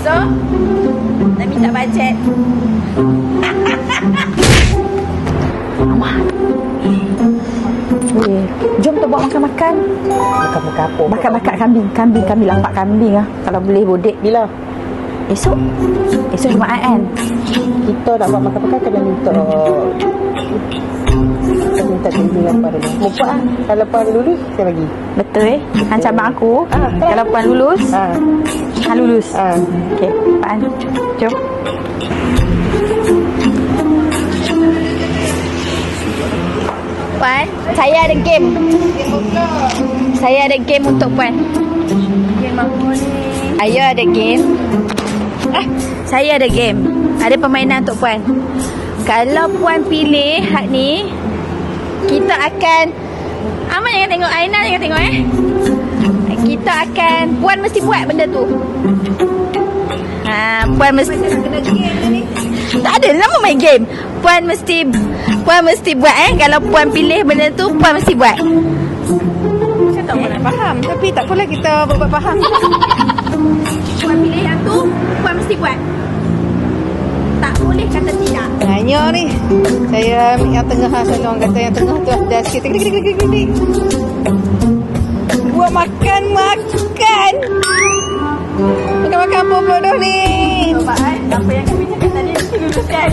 So, nak minta bajet. Amat. Boleh. Jom kita buat makan-makan. Makan-makan apa? Makan-makan kambing lampak kambing ah. Kalau boleh bodek. Bila? Esok Jumaat kan. Kita nak buat makan-makan kena minta tinggi apa dulu. Muka ah. Kalau puan lulus kita bagi. Betul Han cabang aku. Kalau puan lulus, Han lulus. Okey, Puan. Jom. Puan, saya ada game. Saya ada game untuk Puan. Game apa ni? Saya ada game. Saya ada game. Ada permainan untuk Puan. Kalau Puan pilih hak ni, kita akan Aman jangan tengok, Aina jangan tengok kita akan Puan mesti buat benda tu. Puan mesti Kena game ni. tak ada nama main game. Puan mesti buat kalau Puan pilih benda tu, Puan mesti buat. Saya tak pernah faham. Tapi tak apalah, kita buat faham. Puan pilih yang tu, Puan mesti buat. Tak boleh kata tidak. Hanya ni. Saya ambil yang tengah. Selalu orang kata yang tengah tu dah sikit. Klik. Buat makan. Makan apa bodoh ni? Cuba apa yang kami cakap tadi mesti luluskan.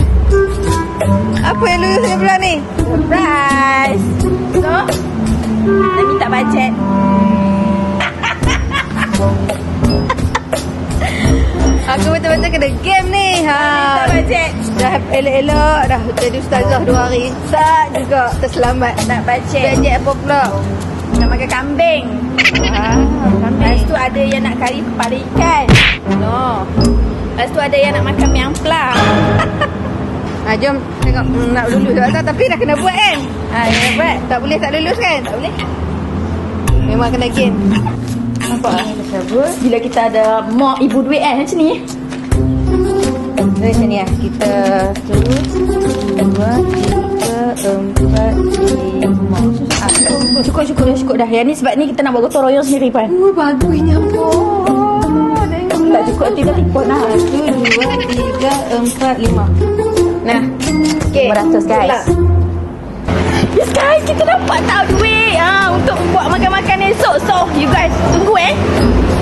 Apa yang lulus sebelah ni? Surprise. So, nak minta bajet. Aku betul-betul kena game ni. Minta bajet. Dah elok-elok. Dah jadi ustazah 2 hari. Tak juga terselamat. Nak bajet. Bajet apa pula? Nak makan kambing. Lepas tu ada yang nak kari kepala ikan. No. Lepas tu ada yang nak makan miang plang. Jom tengok nak lulus tak, tapi dah kena buat kan? Ya buat. Tak boleh tak lulus kan? Tak boleh. Memang kena gain. Nampak lah. Bila kita ada more ibu duit kan macam ni. Dari sini lah. Kita 1, 2, 3, 4, 5. Cukup dah. Yang ni sebab ni kita nak buat gotong royong sendiri Puan. Bagusnya pun. Tak cukup nanti dah tiput lah. 1, 2, 3, 4, 5. Nah. Okay. 500 guys. Yes guys, kita dapat tahu duit untuk buat makan-makan esok. So, you guys tunggu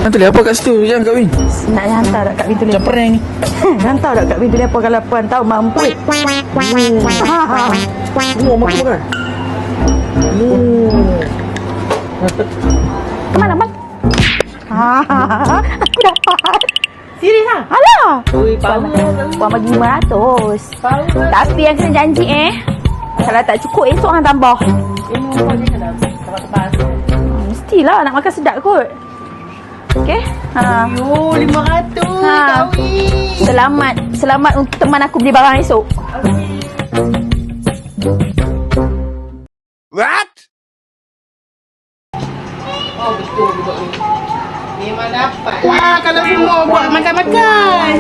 Nanti lihat apa kat situ? Jangan Kak Win. Nak hantar tak kat pintu Macam lepas? prank ni. Hantar tak kat pintu lepas kalau Puan tahu mampu. Oh, makan. Kemana, Puan? Aku dapat. Serius lah? Alah. Ui, power. Puan bagi 500. Tapi yang kena janji kalau tak cukup esok hang tambah. Mestilah nak makan sedap kot. Okey. Yo, 500. Selamat untuk teman aku beli barang esok. What? Oh, betul juga ni. Memang dapat lah kalau semua buat makan-makan.